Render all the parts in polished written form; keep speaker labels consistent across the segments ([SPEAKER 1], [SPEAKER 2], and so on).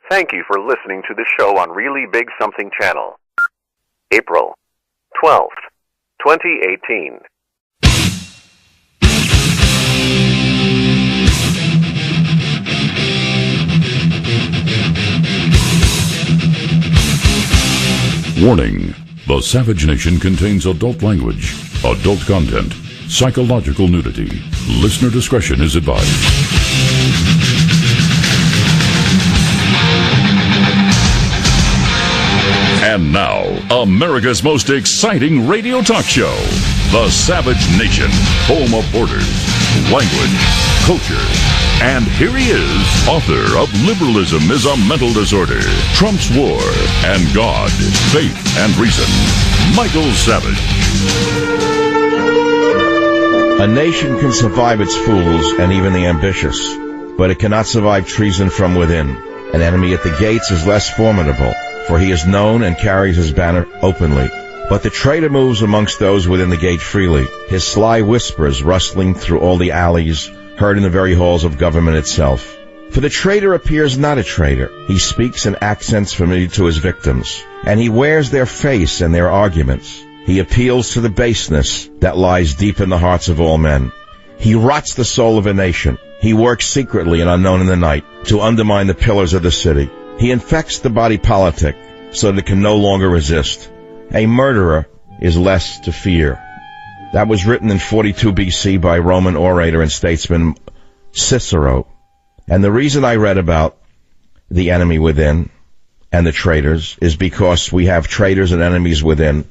[SPEAKER 1] Thank you for listening to the show on Really Big Something Channel. April 12th, 2018.
[SPEAKER 2] Warning. The Savage Nation contains adult language, adult content, psychological nudity. Listener discretion is advised. And now, America's most exciting radio talk show, The Savage Nation, home of borders, language, culture. And here he is, author of Liberalism is a Mental Disorder, Trump's War, and God, Faith, and Reason, Michael Savage.
[SPEAKER 3] A nation can survive its fools and even the ambitious, but it cannot survive treason from within. An enemy at the gates is less formidable, for he is known and carries his banner openly. But the traitor moves amongst those within the gate freely, his sly whispers rustling through all the alleys, heard in the very halls of government itself. For the traitor appears not a traitor. He speaks in accents familiar to his victims, and he wears their face and their arguments. He appeals to the baseness that lies deep in the hearts of all men. He rots the soul of a nation. He works secretly and unknown in the night to undermine the pillars of the city. He infects the body politic so that it can no longer resist. A murderer is less to fear. That was written in 42 BC by Roman orator and statesman Cicero. And the reason I read about the enemy within and the traitors is because we have traitors and enemies within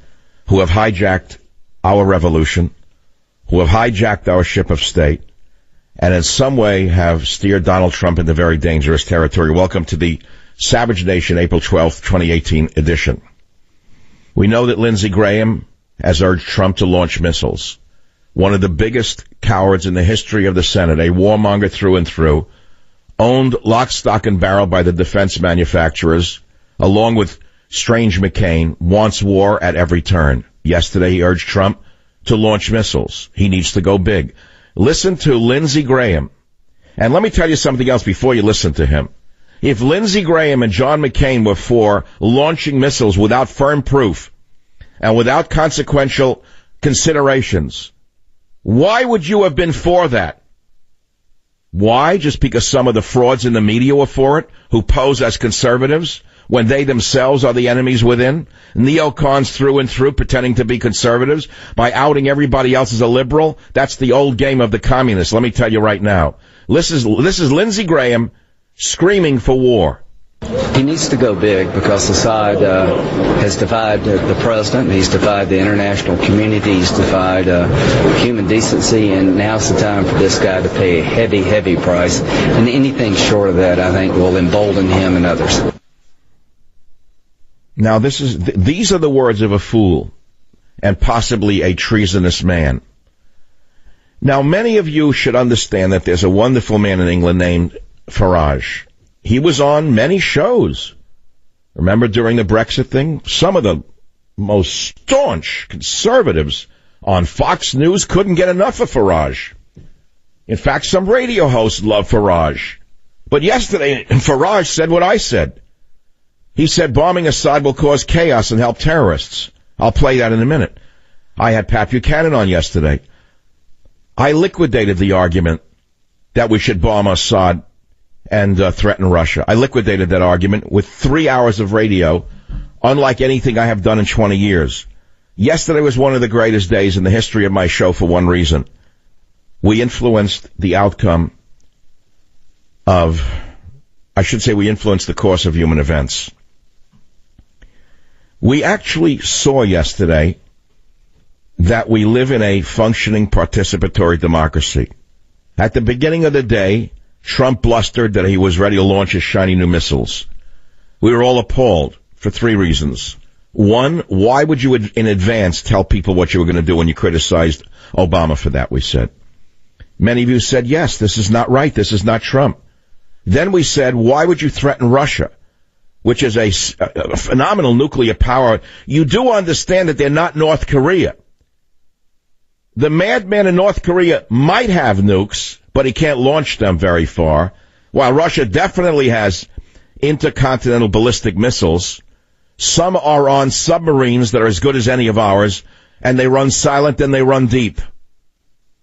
[SPEAKER 3] who have hijacked our revolution, who have hijacked our ship of state, and in some way have steered Donald Trump into very dangerous territory. Welcome to the Savage Nation, April 12th, 2018 edition. We know that Lindsey Graham has urged Trump to launch missiles. One of the biggest cowards in the history of the Senate, a warmonger through and through, owned lock, stock, and barrel by the defense manufacturers, along with Strange McCain, wants war at every turn. Yesterday he urged Trump to launch missiles. He needs to go big. Listen to Lindsey Graham. And let me tell you something else before you listen to him. If Lindsey Graham and John McCain were for launching missiles without firm proof and without consequential considerations, why would you have been for that? Why? Just because some of the frauds in the media were for it, who pose as conservatives, when they themselves are the enemies within? Neocons through and through pretending to be conservatives by outing everybody else as a liberal? That's the old game of the communists, let me tell you right now. This is Lindsey Graham screaming for war.
[SPEAKER 4] He needs to go big because Assad has defied the president, he's defied the international community, he's defied human decency, and now's the time for this guy to pay a heavy, heavy price. And anything short of that, I think, will embolden him and others.
[SPEAKER 3] Now, these are the words of a fool and possibly a treasonous man. Now, many of you should understand that there's a wonderful man in England named Farage. He was on many shows. Remember during the Brexit thing? Some of the most staunch conservatives on Fox News couldn't get enough of Farage. In fact, some radio hosts love Farage. But yesterday, Farage said what I said. He said bombing Assad will cause chaos and help terrorists. I'll play that in a minute. I had Pat Buchanan on yesterday. I liquidated the argument that we should bomb Assad and threaten Russia. I liquidated that argument with 3 hours of radio, unlike anything I have done in 20 years. Yesterday was one of the greatest days in the history of my show for one reason. We influenced the outcome of, we influenced the course of human events. We actually saw yesterday that we live in a functioning participatory democracy. At the beginning of the day, Trump blustered that he was ready to launch his shiny new missiles. We were all appalled for 3 reasons. One, why would you in advance tell people what you were going to do when you criticized Obama for that, we said. Many of you said, yes, this is not right, this is not Trump. Then we said, why would you threaten Russia, which is a phenomenal nuclear power? You do understand that they're not North Korea. The madman in North Korea might have nukes, but he can't launch them very far, while Russia definitely has intercontinental ballistic missiles. Some are on submarines that are as good as any of ours, and they run silent and they run deep.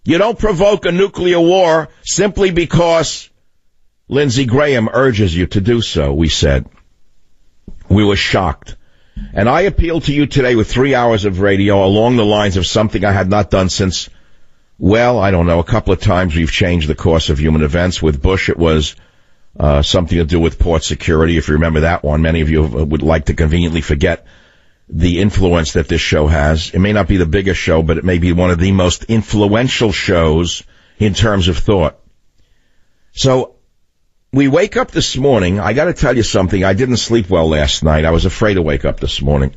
[SPEAKER 3] You don't provoke a nuclear war simply because Lindsey Graham urges you to do so, we said. We were shocked. And I appeal to you today with 3 hours of radio along the lines of something I had not done since, well, I don't know, a couple of times we've changed the course of human events. With Bush, it was something to do with port security, if you remember that one. Many of you would like to conveniently forget the influence that this show has. It may not be the biggest show, but it may be one of the most influential shows in terms of thought. So we wake up this morning. I got to tell you something. I didn't sleep well last night. I was afraid to wake up this morning.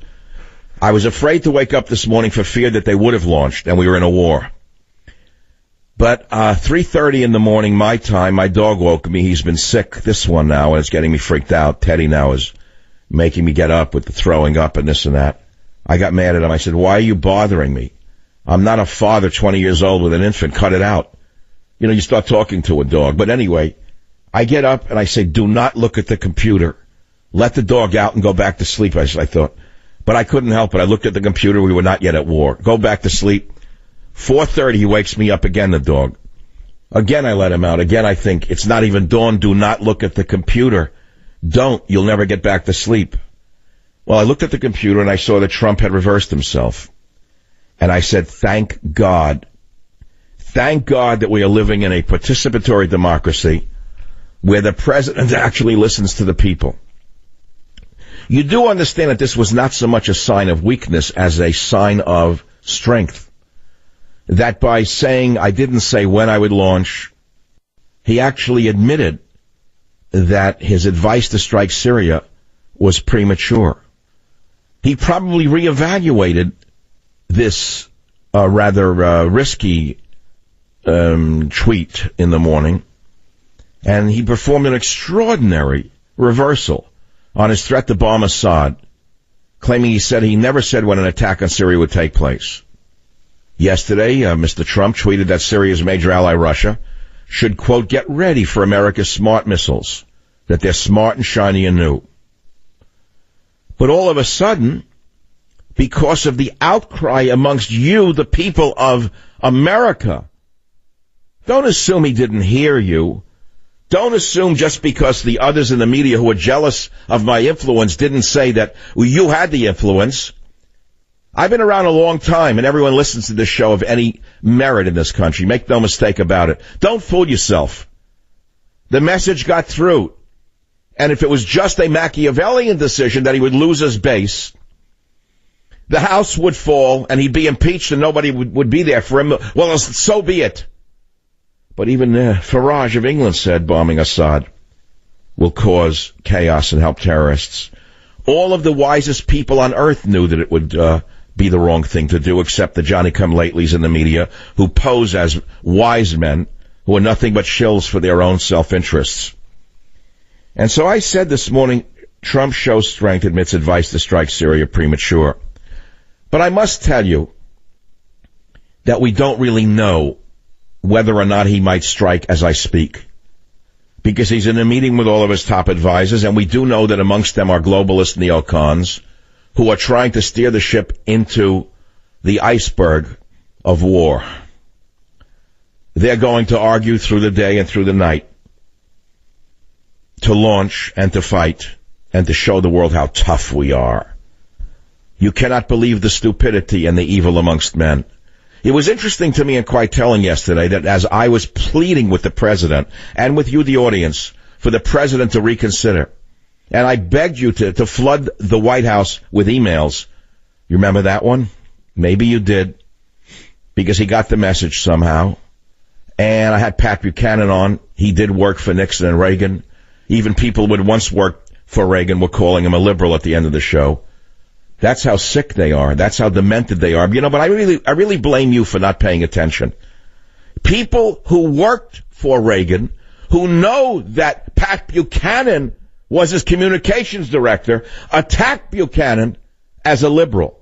[SPEAKER 3] I was afraid to wake up this morning for fear that they would have launched and we were in a war. But 3:30 in the morning, my time, my dog woke me. He's been sick, this one now, and it's getting me freaked out. Teddy now is making me get up with the throwing up and this and that. I got mad at him. I said, why are you bothering me? I'm not a father 20 years old with an infant. Cut it out. You know, you start talking to a dog. But anyway, I get up and I say, do not look at the computer. Let the dog out and go back to sleep, I thought. But I couldn't help it. I looked at the computer. We were not yet at war. Go back to sleep. 4:30, he wakes me up again, the dog. Again, I let him out. Again, I think, it's not even dawn. Do not look at the computer. Don't. You'll never get back to sleep. Well, I looked at the computer and I saw that Trump had reversed himself. And I said, thank God. Thank God that we are living in a participatory democracy where the president actually listens to the people. You do understand that this was not so much a sign of weakness as a sign of strength. That by saying I didn't say when I would launch, he actually admitted that his advice to strike Syria was premature. He probably reevaluated this rather risky tweet in the morning, and he performed an extraordinary reversal on his threat to bomb Assad, claiming he never said when an attack on Syria would take place. Yesterday, Mr. Trump tweeted that Syria's major ally, Russia, should, quote, get ready for America's smart missiles, that they're smart and shiny and new. But all of a sudden, because of the outcry amongst you, the people of America, don't assume he didn't hear you. Don't assume just because the others in the media who are jealous of my influence didn't say that you had the influence. I've been around a long time, and everyone listens to this show of any merit in this country. Make no mistake about it. Don't fool yourself. The message got through. And if it was just a Machiavellian decision that he would lose his base, the House would fall, and he'd be impeached, and nobody would be there for him. Well, so be it. But even Farage of England said bombing Assad will cause chaos and help terrorists. All of the wisest people on earth knew that it would be the wrong thing to do, except the Johnny-come-latelys in the media who pose as wise men who are nothing but shills for their own self-interests. And so I said this morning, Trump shows strength, admits advice to strike Syria premature. But I must tell you that we don't really know whether or not he might strike as I speak, because he's in a meeting with all of his top advisors, and we do know that amongst them are globalist neocons who are trying to steer the ship into the iceberg of war. They're going to argue through the day and through the night to launch and to fight and to show the world how tough we are. You cannot believe the stupidity and the evil amongst men. It was interesting to me and quite telling yesterday that as I was pleading with the president and with you, the audience, for the president to reconsider, and I begged you to flood the White House with emails. You remember that one? Maybe you did, because he got the message somehow. And I had Pat Buchanan on. He did work for Nixon and Reagan. Even people who had once worked for Reagan were calling him a liberal at the end of the show. That's how sick they are. That's how demented they are. You know, but I really blame you for not paying attention. People who worked for Reagan, who know that Pat Buchanan was his communications director, attacked Buchanan as a liberal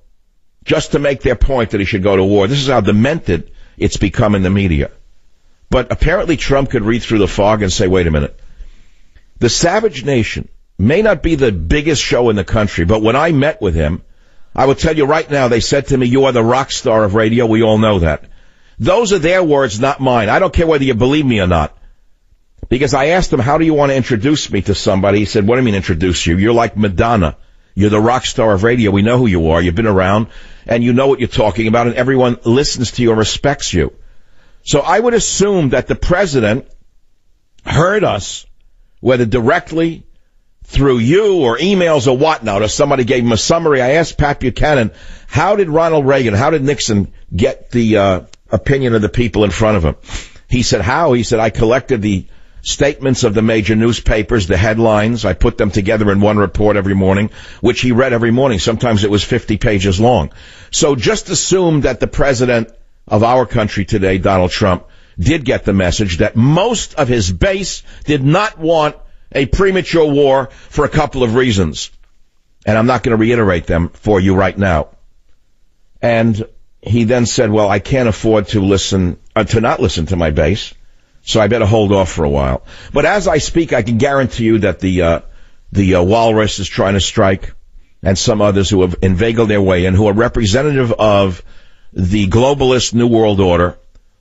[SPEAKER 3] just to make their point that he should go to war. This is how demented it's become in the media. But apparently Trump could read through the fog and say, wait a minute. The savage nation may not be the biggest show in the country, but when I met with him, I will tell you right now, they said to me, you are the rock star of radio. We all know that. Those are their words, not mine. I don't care whether you believe me or not. Because I asked him, how do you want to introduce me to somebody? He said, what do you mean introduce you? You're like Madonna. You're the rock star of radio. We know who you are. You've been around, and you know what you're talking about, and everyone listens to you and respects you. So I would assume that the president heard us, whether directly through you or emails or whatnot, or somebody gave him a summary. I asked Pat Buchanan, how did Ronald Reagan, how did Nixon get the opinion of the people in front of him? He said, how? He said, I collected the statements of the major newspapers, the headlines. I put them together in one report every morning, which he read every morning. Sometimes it was 50 pages long. So just assume that the president of our country today, Donald Trump, did get the message that most of his base did not want a premature war for a couple of reasons. And I'm not going to reiterate them for you right now. And he then said, well, I can't afford to not listen to my base, so I better hold off for a while. But as I speak, I can guarantee you that the Walrus is trying to strike, and some others who have inveigled their way in, who are representative of the globalist New World Order,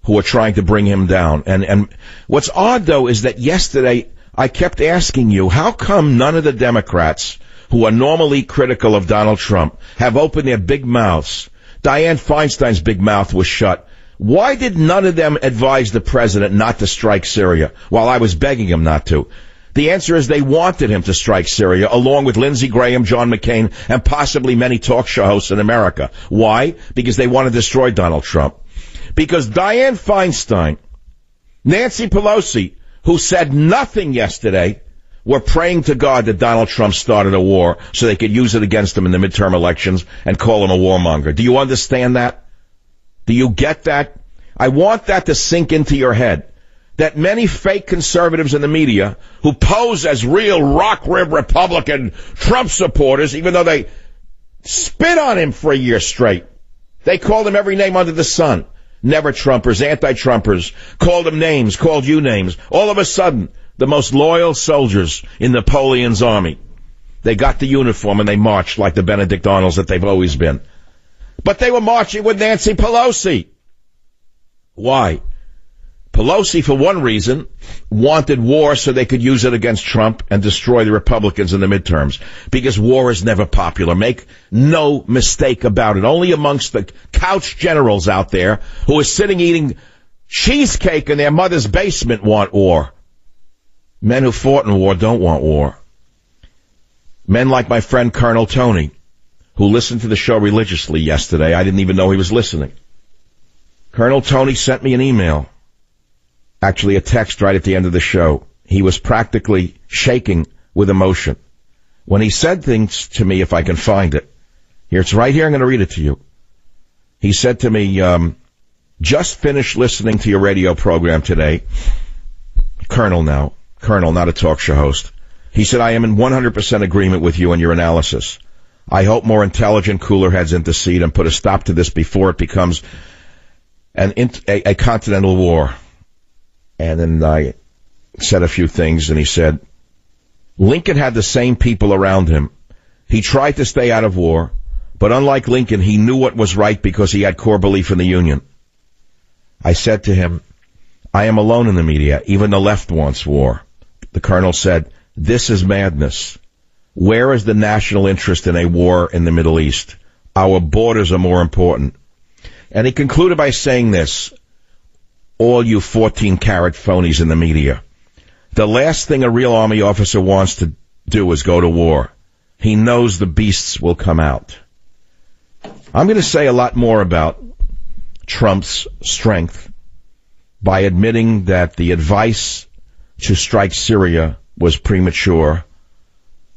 [SPEAKER 3] who are trying to bring him down. And what's odd, though, is that yesterday I kept asking you, how come none of the Democrats who are normally critical of Donald Trump have opened their big mouths? Dianne Feinstein's big mouth was shut. Why did none of them advise the president not to strike Syria while I was begging him not to? The answer is they wanted him to strike Syria, along with Lindsey Graham, John McCain, and possibly many talk show hosts in America. Why? Because they want to destroy Donald Trump. Because Dianne Feinstein, Nancy Pelosi, who said nothing yesterday, were praying to God that Donald Trump started a war so they could use it against him in the midterm elections and call him a warmonger. Do you understand that? Do you get that? I want that to sink into your head. That many fake conservatives in the media who pose as real rock rib Republican Trump supporters, even though they spit on him for a year straight. They called him every name under the sun. Never Trumpers, anti-Trumpers, called him names, called you names. All of a sudden, the most loyal soldiers in Napoleon's army, they got the uniform and they marched like the Benedict Arnolds that they've always been. But they were marching with Nancy Pelosi. Why? Pelosi, for one reason, wanted war so they could use it against Trump and destroy the Republicans in the midterms. Because war is never popular. Make no mistake about it. Only amongst the couch generals out there who are sitting eating cheesecake in their mother's basement want war. Men who fought in war don't want war. Men like my friend Colonel Tony, who listened to the show religiously yesterday. I didn't even know he was listening. Colonel Tony sent me an email. Actually, a text right at the end of the show. He was practically shaking with emotion when he said things to me, if I can find it. Here, it's right here. I'm going to read it to you. He said to me, just finished listening to your radio program today. Colonel now. Colonel, not a talk show host. He said, I am in 100% agreement with you and your analysis. I hope more intelligent cooler heads intercede and put a stop to this before it becomes a continental war. And then I said a few things, and he said, Lincoln had the same people around him. He tried to stay out of war, but unlike Lincoln, he knew what was right because he had core belief in the Union. I said to him, I am alone in the media. Even the left wants war. The colonel said, this is madness. Where is the national interest in a war in the Middle East? Our borders are more important. And he concluded by saying this, all you 14-carat phonies in the media. The last thing a real Army officer wants to do is go to war. He knows the beasts will come out. I'm going to say a lot more about Trump's strength by admitting that the advice to strike Syria was premature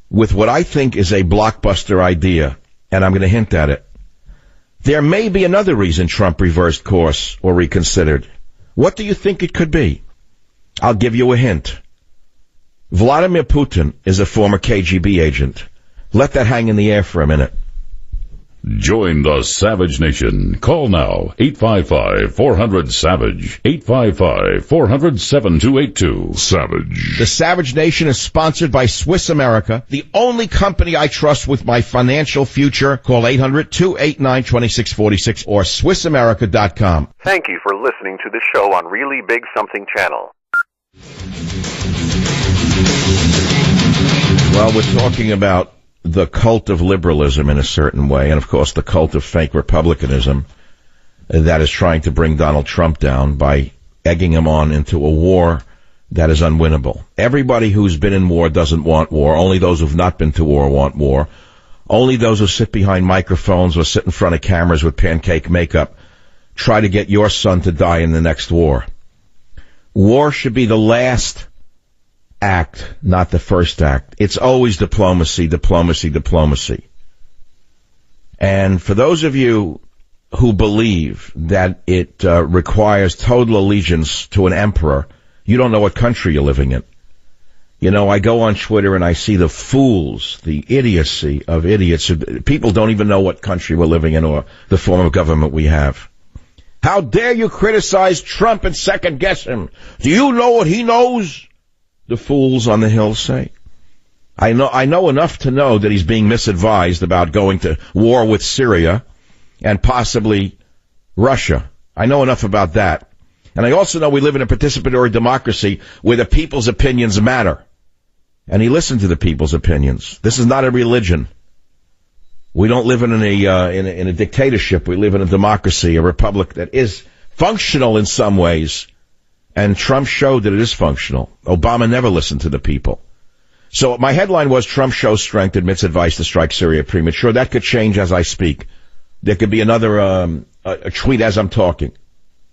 [SPEAKER 3] with what I think is a blockbuster idea, and I'm going to hint at it. There may be another reason Trump reversed course or reconsidered. What do you think it could be? I'll give you a hint. Vladimir Putin is a former KGB agent. Let that hang in the air for a minute.
[SPEAKER 2] Join the Savage Nation. Call now, 855-400-SAVAGE, 855-400-7282. Savage.
[SPEAKER 3] The Savage Nation is sponsored by Swiss America, the only company I trust with my financial future. Call 800-289-2646 or SwissAmerica.com.
[SPEAKER 1] Thank you for listening to the show on Really Big Something Channel.
[SPEAKER 3] Well, we're talking about the cult of liberalism in a certain way, and of course the cult of fake republicanism that is trying to bring Donald Trump down by egging him on into a war that is unwinnable. Everybody who's been in war doesn't want war. Only those who've not been to war want war. Only those who sit behind microphones or sit in front of cameras with pancake makeup try to get your son to die in the next war. War should be the last act, not the first act. It's always diplomacy, diplomacy, diplomacy. And for those of you who believe that it requires total allegiance to an emperor, you don't know what country you're living in. You know, I go on Twitter and I see the fools, the idiocy of idiots. People don't even know what country we're living in or the form of government we have. How dare you criticize Trump and second guess him? Do you know what he knows? The fools on the Hill say. I know enough to know that he's being misadvised about going to war with Syria and possibly Russia. I know enough about that. And I also know we live in a participatory democracy where the people's opinions matter. And he listened to the people's opinions. This is not a religion. We don't live in a dictatorship. We live in a democracy, a republic that is functional in some ways. And Trump showed that it is functional. Obama never listened to the people. So my headline was, Trump shows strength, admits advice to strike Syria premature. That could change as I speak. There could be another a tweet as I'm talking.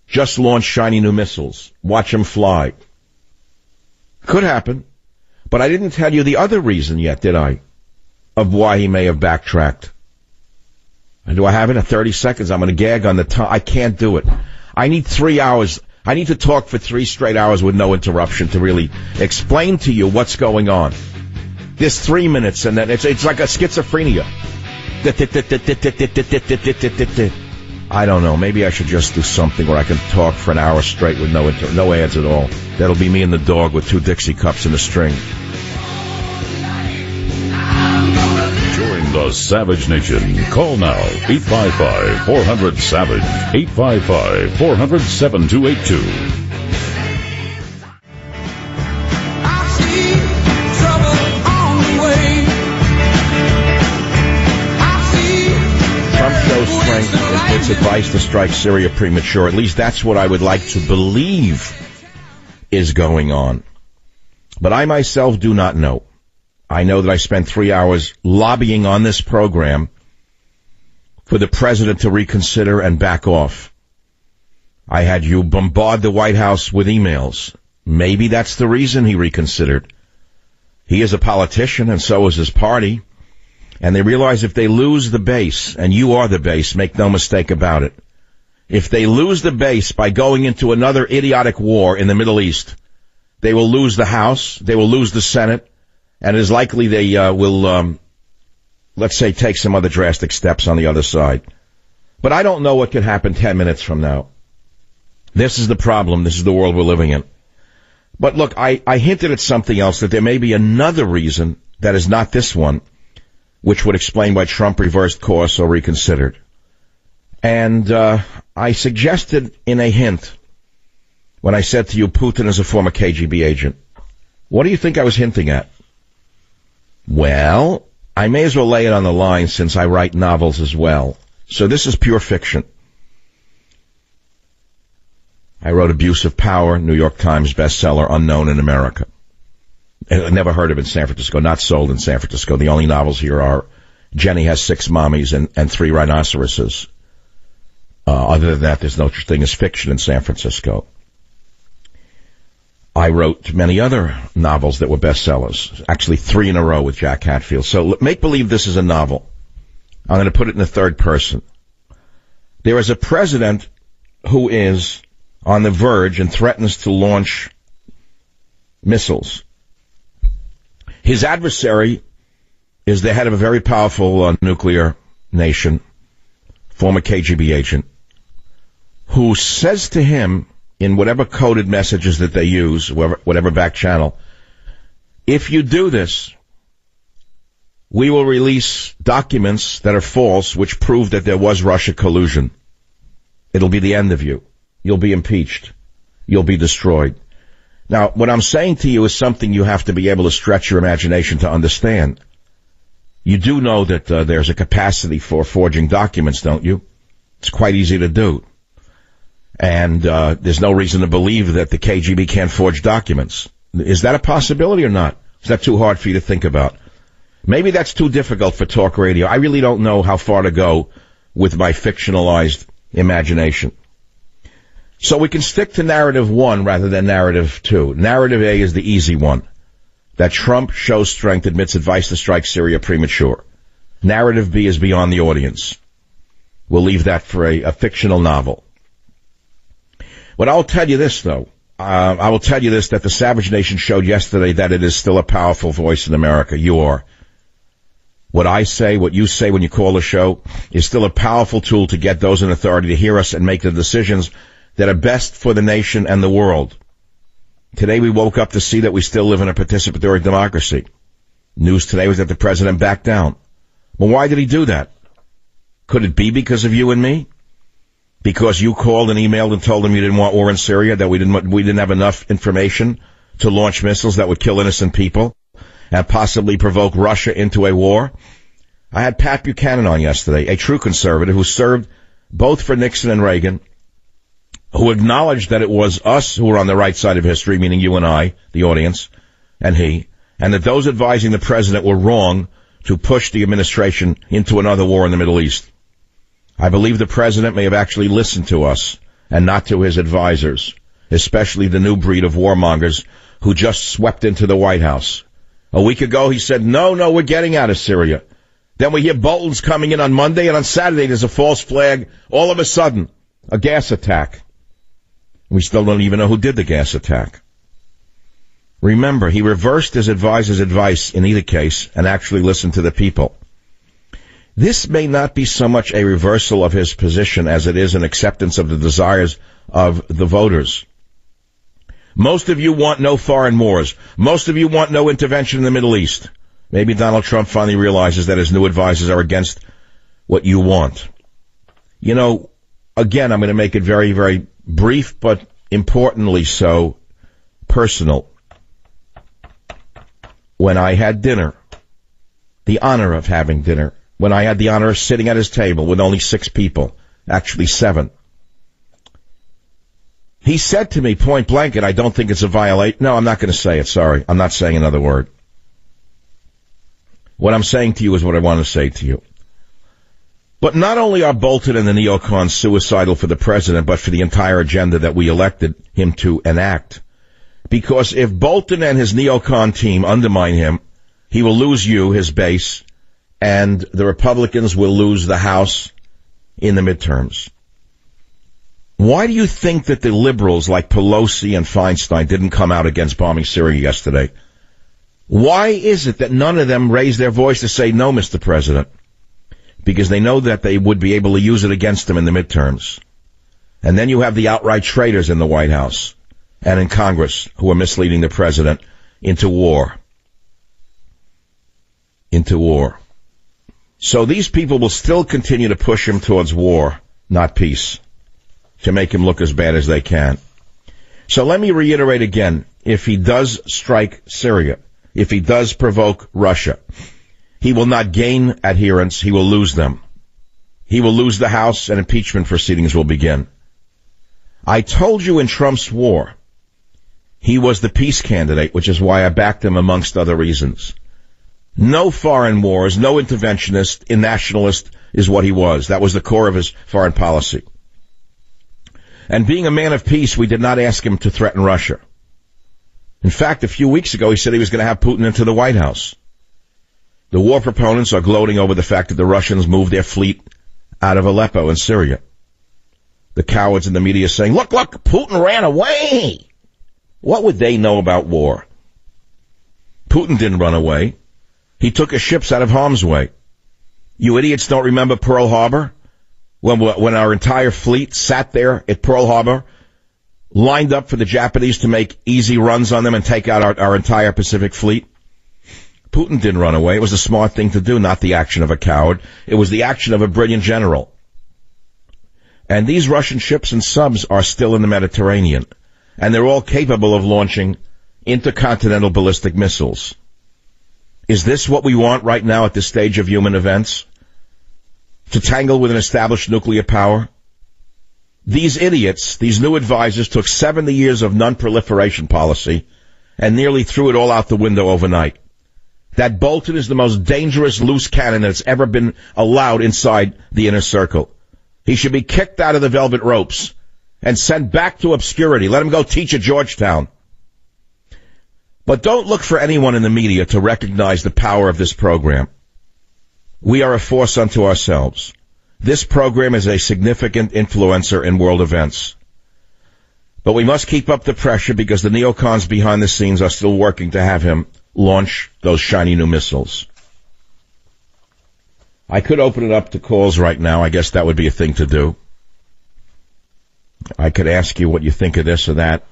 [SPEAKER 3] Just launched shiny new missiles. Watch them fly. Could happen. But I didn't tell you the other reason yet, did I? Of why he may have backtracked. And do I have it in 30 seconds? I'm going to gag on the time. I can't do it. I need 3 hours. I need to talk for 3 straight hours with no interruption to really explain to you what's going on. There's 3 minutes, and then it's like a schizophrenia. I don't know. Maybe I should just do something where I can talk for an hour straight with no ads at all. That'll be me and the dog with 2 Dixie cups and a string.
[SPEAKER 2] Join the Savage Nation. Call now, 855-400-SAVAGE, 855-400-7282.
[SPEAKER 3] Trump shows strength and gives advice to strike Syria premature. At least that's what I would like to believe is going on. But I myself do not know. I know that I spent 3 hours lobbying on this program for the president to reconsider and back off. I had you bombard the White House with emails. Maybe that's the reason he reconsidered. He is a politician, and so is his party. And they realize if they lose the base, and you are the base, make no mistake about it. If they lose the base by going into another idiotic war in the Middle East, they will lose the House, they will lose the Senate, and it is likely they will, let's say, take some other drastic steps on the other side. But I don't know what could happen 10 minutes from now. This is the problem. This is the world we're living in. But look, I hinted at something else, that there may be another reason that is not this one, which would explain why Trump reversed course or reconsidered. And I suggested in a hint when I said to you, Putin is a former KGB agent. What do you think I was hinting at? Well, I may as well lay it on the line since I write novels as well. So this is pure fiction. I wrote Abuse of Power, New York Times bestseller, unknown in America. I never heard of it in San Francisco, not sold in San Francisco. The only novels here are Jenny Has 6 Mommies and 3 Rhinoceroses. Other than that, there's no such thing as fiction in San Francisco. I wrote many other novels that were bestsellers, actually 3 in a row with Jack Hatfield. So make believe this is a novel. I'm going to put it in the third person. There is a president who is on the verge and threatens to launch missiles. His adversary is the head of a very powerful nuclear nation, former KGB agent, who says to him in whatever coded messages that they use, whatever back channel, if you do this, we will release documents that are false which prove that there was Russia collusion. It'll be the end of you. You'll be impeached. You'll be destroyed. Now, what I'm saying to you is something you have to be able to stretch your imagination to understand. You do know that there's a capacity for forging documents, don't you? It's quite easy to do. And there's no reason to believe that the KGB can't forge documents. Is that a possibility or not? Is that too hard for you to think about? Maybe that's too difficult for talk radio. I really don't know how far to go with my fictionalized imagination. So we can stick to narrative 1 rather than narrative 2. Narrative A is the easy one. That Trump shows strength, admits advice to strike Syria premature. Narrative B is beyond the audience. We'll leave that for a fictional novel. But I'll tell you this, though. I will tell you this, that the Savage Nation showed yesterday that it is still a powerful voice in America. You are. What I say, what you say when you call the show, is still a powerful tool to get those in authority to hear us and make the decisions that are best for the nation and the world. Today we woke up to see that we still live in a participatory democracy. News today was that the president backed down. Well, why did he do that? Could it be because of you and me? Because you called and emailed and told him you didn't want war in Syria, that we didn't have enough information to launch missiles that would kill innocent people and possibly provoke Russia into a war? I had Pat Buchanan on yesterday, a true conservative who served both for Nixon and Reagan, who acknowledged that it was us who were on the right side of history, meaning you and I, the audience, and he, and that those advising the president were wrong to push the administration into another war in the Middle East. I believe the president may have actually listened to us and not to his advisors, especially the new breed of warmongers who just swept into the White House. A week ago he said, no, we're getting out of Syria. Then we hear Bolton's coming in on Monday, and on Saturday there's a false flag. All of a sudden, a gas attack. We still don't even know who did the gas attack. Remember, he reversed his advisor's advice in either case and actually listened to the people. This may not be so much a reversal of his position as it is an acceptance of the desires of the voters. Most of you want no foreign wars. Most of you want no intervention in the Middle East. Maybe Donald Trump finally realizes that his new advisors are against what you want. You know, again, I'm going to make it very, very brief, but importantly so, personal. When I had dinner, the honor of having dinner, when I had the honor of sitting at his table with only 6 people, actually 7, he said to me point blank, and I don't think it's a violation. No, I'm not going to say it, sorry. I'm not saying another word. What I'm saying to you is what I want to say to you. But not only are Bolton and the neocons suicidal for the president, but for the entire agenda that we elected him to enact. Because if Bolton and his neocon team undermine him, he will lose you, his base, and the Republicans will lose the House in the midterms. Why do you think that the liberals like Pelosi and Feinstein didn't come out against bombing Syria yesterday? Why is it that none of them raised their voice to say, no, Mr. President? Because they know that they would be able to use it against them in the midterms. And then you have the outright traitors in the White House and in Congress who are misleading the president into war. Into war. So these people will still continue to push him towards war, not peace, to make him look as bad as they can. So let me reiterate again, if he does strike Syria, if he does provoke Russia, he will not gain adherents, he will lose them. He will lose the House and impeachment proceedings will begin. I told you in Trump's war, he was the peace candidate, which is why I backed him amongst other reasons. No foreign wars, no interventionist, nationalist is what he was. That was the core of his foreign policy. And being a man of peace, we did not ask him to threaten Russia. In fact, a few weeks ago, he said he was going to have Putin into the White House. The war proponents are gloating over the fact that the Russians moved their fleet out of Aleppo in Syria. The cowards in the media saying, look, Putin ran away. What would they know about war? Putin didn't run away. He took his ships out of harm's way. You idiots don't remember Pearl Harbor, when our entire fleet sat there at Pearl Harbor, lined up for the Japanese to make easy runs on them and take out our entire Pacific fleet? Putin didn't run away. It was a smart thing to do, not the action of a coward. It was the action of a brilliant general. And these Russian ships and subs are still in the Mediterranean, and they're all capable of launching intercontinental ballistic missiles. Is this what we want right now at this stage of human events? To tangle with an established nuclear power? These idiots, these new advisors, took 70 years of non-proliferation policy and nearly threw it all out the window overnight. That Bolton is the most dangerous loose cannon that's ever been allowed inside the inner circle. He should be kicked out of the velvet ropes and sent back to obscurity. Let him go teach at Georgetown. But don't look for anyone in the media to recognize the power of this program. We are a force unto ourselves. This program is a significant influencer in world events. But we must keep up the pressure because the neocons behind the scenes are still working to have him launch those shiny new missiles. I could open it up to calls right now. I guess that would be a thing to do. I could ask you what you think of this or that.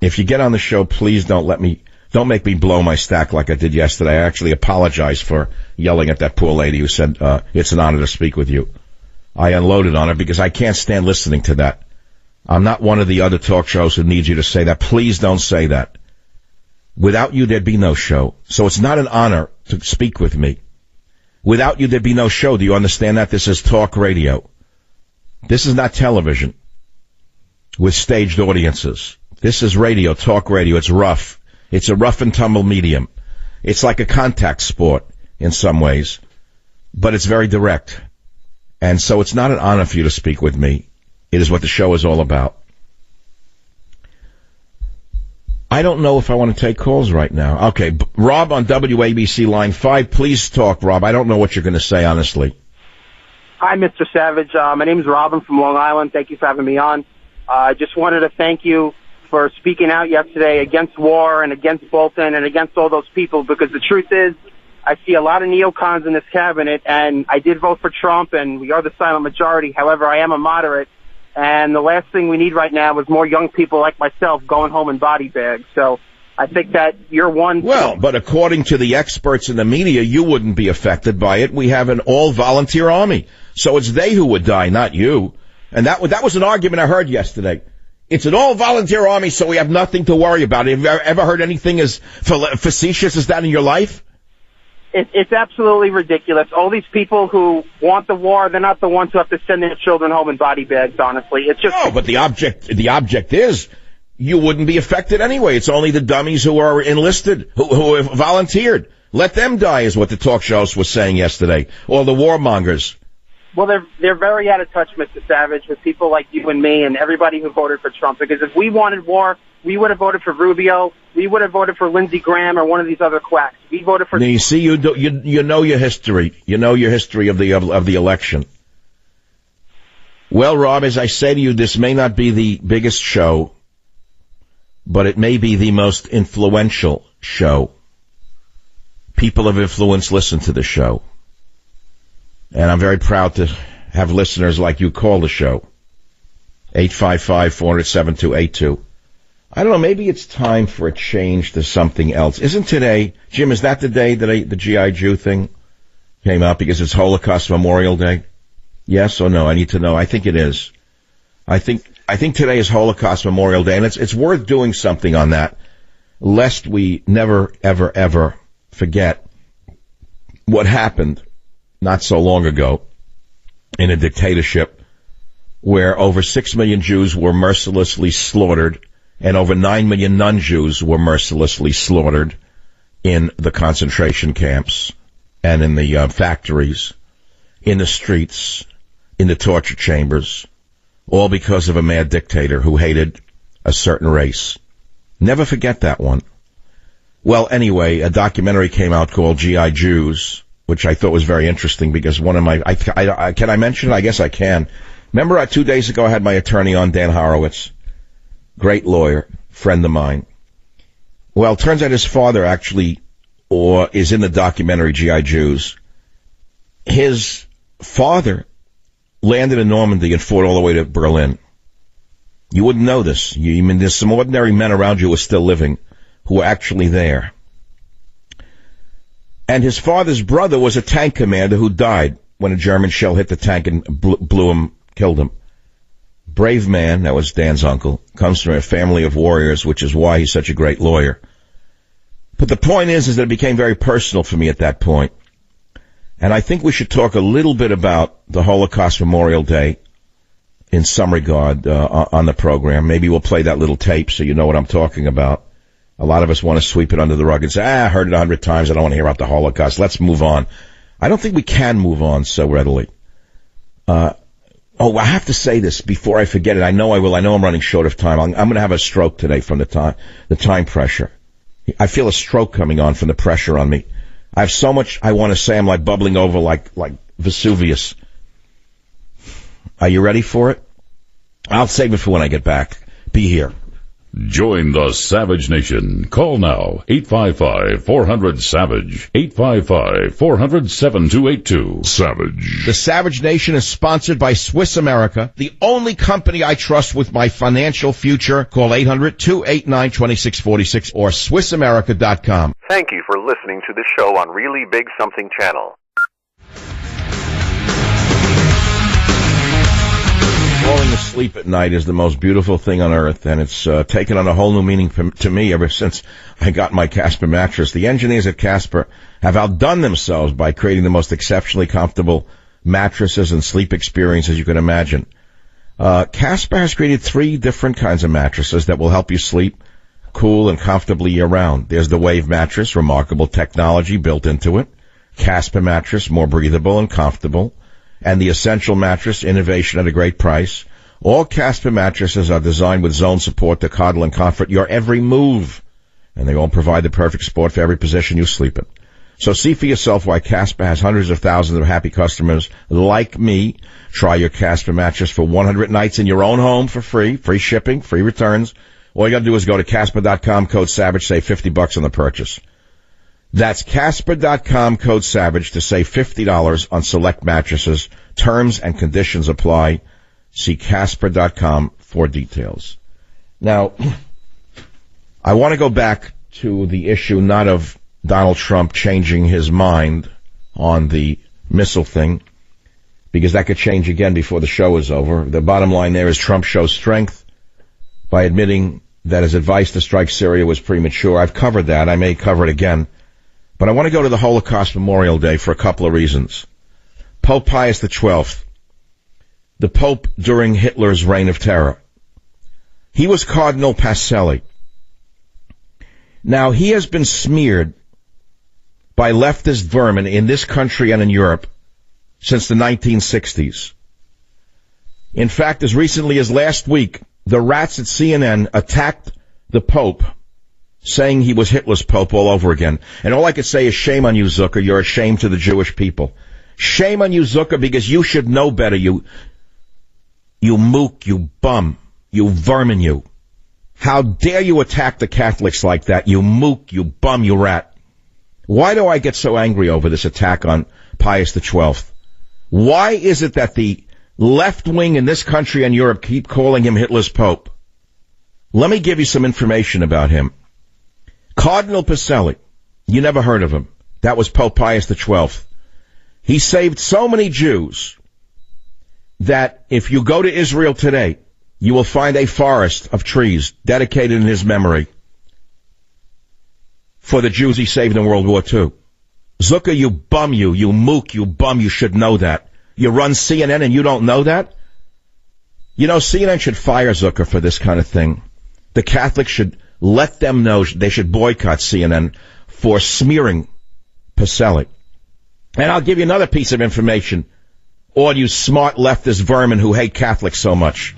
[SPEAKER 3] If you get on the show, please don't make me blow my stack like I did yesterday. I actually apologize for yelling at that poor lady who said, it's an honor to speak with you. I unloaded on her because I can't stand listening to that. I'm not one of the other talk shows who needs you to say that. Please don't say that. Without you, there'd be no show. So it's not an honor to speak with me. Without you, there'd be no show. Do you understand that? This is talk radio. This is not television with staged audiences. This is radio, talk radio. It's rough. It's a rough and tumble medium. It's like a contact sport in some ways, but it's very direct. And so it's not an honor for you to speak with me. It is what the show is all about. I don't know if I want to take calls right now. Okay, Rob on WABC line 5. Please talk, Rob. I don't know what you're going to say, honestly.
[SPEAKER 5] Hi, Mr. Savage. My name is Robin from Long Island. Thank you for having me on. I just wanted to thank you for speaking out yesterday against war and against Bolton and against all those people, because the truth is, I see a lot of neocons in this cabinet, and I did vote for Trump, and we are the silent majority. However, I am a moderate, and the last thing we need right now is more young people like myself going home in body bags. So I think that you're one.
[SPEAKER 3] Well, but according to the experts in the media, you wouldn't be affected by it. We have an all-volunteer army. So it's they who would die, not you. And that was an argument I heard yesterday. It's an all-volunteer army, so we have nothing to worry about. Have you ever heard anything as facetious as that in your life?
[SPEAKER 5] It's absolutely ridiculous. All these people who want the war, they're not the ones who have to send their children home in body bags, honestly. It's just...
[SPEAKER 3] No, but the object is you wouldn't be affected anyway. It's only the dummies who are enlisted, who have volunteered. Let them die is what the talk show host was saying yesterday. All the warmongers.
[SPEAKER 5] Well, they're very out of touch, Mr. Savage, with people like you and me and everybody who voted for Trump. Because if we wanted war, we would have voted for Rubio. We would have voted for Lindsey Graham or one of these other quacks. We voted for... Now,
[SPEAKER 3] you see, you know your history. You know your history of the election. Well, Rob, as I say to you, this may not be the biggest show, but it may be the most influential show. People of influence listen to the show. And I'm very proud to have listeners like you call the show. 855-400-7282. I don't know, maybe it's time for a change to something else. Isn't today, Jim, is that the day that the G.I. Jew thing came out because it's Holocaust Memorial Day? Yes or no? I need to know. I think it is. I think today is Holocaust Memorial Day, and it's worth doing something on that, lest we never, ever, ever forget what happened not so long ago in a dictatorship where over 6 million Jews were mercilessly slaughtered and over 9 million non-Jews were mercilessly slaughtered in the concentration camps and in the factories, in the streets, in the torture chambers, all because of a mad dictator who hated a certain race. Never forget that one. Well, anyway, a documentary came out called G.I. Jews, which I thought was very interesting because one of my... can I mention it? I guess I can. Remember 2 days ago I had my attorney on, Dan Horowitz? Great lawyer, friend of mine. Well, it turns out his father actually is in the documentary G.I. Jews. His father landed in Normandy and fought all the way to Berlin. You wouldn't know this. There's some ordinary men around you who are still living, who are actually there. And his father's brother was a tank commander who died when a German shell hit the tank and blew him, killed him. Brave man, that was Dan's uncle, comes from a family of warriors, which is why he's such a great lawyer. But the point is that it became very personal for me at that point. And I think we should talk a little bit about the Holocaust Memorial Day in some regard on the program. Maybe we'll play that little tape so you know what I'm talking about. A lot of us want to sweep it under the rug and say, I heard it 100 times. I don't want to hear about the Holocaust. Let's move on. I don't think we can move on so readily. I have to say this before I forget it. I know I will. I know I'm running short of time. I'm going to have a stroke today from the time pressure. I feel a stroke coming on from the pressure on me. I have so much I want to say. I'm like bubbling over like Vesuvius. Are you ready for it? I'll save it for when I get back. Be here.
[SPEAKER 2] Join the Savage Nation. Call now, 855-400-SAVAGE, 855-400-7282. Savage.
[SPEAKER 3] The Savage Nation is sponsored by Swiss America, the only company I trust with my financial future. Call 800-289-2646 or SwissAmerica.com.
[SPEAKER 1] Thank you for listening to the show on Really Big Something Channel.
[SPEAKER 3] Falling asleep at night is the most beautiful thing on earth, and it's taken on a whole new meaning to me ever since I got my Casper mattress. The engineers at Casper have outdone themselves by creating the most exceptionally comfortable mattresses and sleep experiences you can imagine. Casper has created 3 different kinds of mattresses that will help you sleep cool and comfortably year-round. There's the Wave mattress, remarkable technology built into it. Casper mattress, more breathable and comfortable. And the Essential mattress, innovation at a great price. All Casper mattresses are designed with zone support to coddle and comfort your every move. And they all provide the perfect support for every position you sleep in. So see for yourself why Casper has hundreds of thousands of happy customers like me. Try your Casper mattress for 100 nights in your own home for free shipping, free returns. All you gotta do is go to Casper.com, code SAVAGE, save $50 on the purchase. That's Casper.com, code SAVAGE, to save $50 on select mattresses. Terms and conditions apply. See Casper.com for details. Now, I want to go back to the issue not of Donald Trump changing his mind on the missile thing, because that could change again before the show is over. The bottom line there is Trump shows strength by admitting that his advice to strike Syria was premature. I've covered that. I may cover it again. But I want to go to the Holocaust Memorial Day for a couple of reasons. Pope Pius XII, the Pope during Hitler's reign of terror. He was Cardinal Pacelli. Now, he has been smeared by leftist vermin in this country and in Europe since the 1960s. In fact, as recently as last week, the rats at CNN attacked the Pope, saying he was Hitler's Pope all over again. And all I could say is shame on you, Zucker. You're a shame to the Jewish people. Shame on you, Zucker, because you should know better, you mook, you bum, you vermin, you. How dare you attack the Catholics like that, you mook, you bum, you rat. Why do I get so angry over this attack on Pius XII? Why is it that the left wing in this country and Europe keep calling him Hitler's Pope? Let me give you some information about him. Cardinal Pacelli, you never heard of him. That was Pope Pius XII. He saved so many Jews that if you go to Israel today, you will find a forest of trees dedicated in his memory for the Jews he saved in World War II. Zucker, you bum, you mook, you bum, you should know that. You run CNN and you don't know that? You know, CNN should fire Zucker for this kind of thing. The Catholics should let them know they should boycott CNN for smearing Pacelli. And I'll give you another piece of information, all you smart leftist vermin who hate Catholics so much.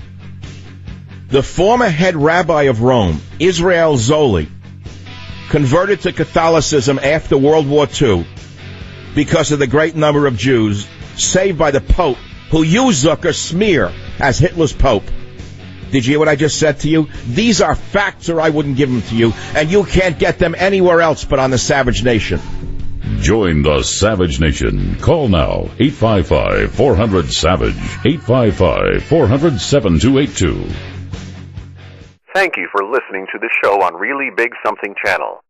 [SPEAKER 3] The former head rabbi of Rome, Israel Zoli, converted to Catholicism after World War II because of the great number of Jews saved by the Pope, who you, Zucker, smear as Hitler's Pope. Did you hear what I just said to you? These are facts or I wouldn't give them to you, and you can't get them anywhere else but on the Savage Nation.
[SPEAKER 2] Join the Savage Nation. Call now, 855-400-SAVAGE, 855-400-7282.
[SPEAKER 1] Thank you for listening to the show on Really Big Something Channel.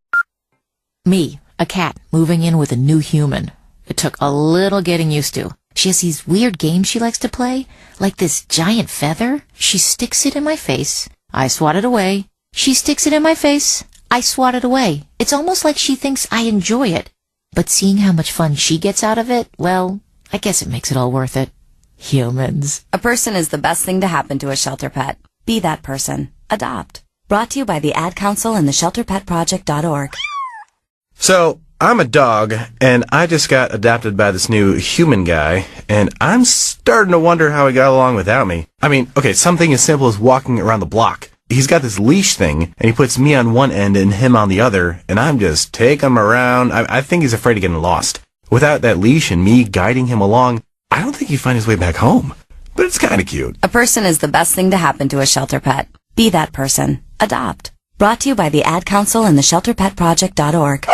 [SPEAKER 6] Me, a cat, moving in with a new human. It took a little getting used to. She has these weird games she likes to play, like this giant feather. She sticks it in my face. I swat it away. She sticks it in my face. I swat it away. It's almost like she thinks I enjoy it. But seeing how much fun she gets out of it, well, I guess it makes it all worth it. Humans.
[SPEAKER 7] A person is the best thing to happen to a shelter pet. Be that person. Adopt. Brought to you by the Ad Council and the ShelterPetProject.org.
[SPEAKER 8] So, I'm a dog, and I just got adopted by this new human guy, and I'm starting to wonder how he got along without me. I mean, okay, something as simple as walking around the block. He's got this leash thing, and he puts me on one end and him on the other, and I'm just taking him around. I think he's afraid of getting lost. Without that leash and me guiding him along, I don't think he'd find his way back home. But it's kind of cute.
[SPEAKER 7] A person is the best thing to happen to a shelter pet. Be that person. Adopt. Brought to you by the Ad Council and the ShelterPetProject.org.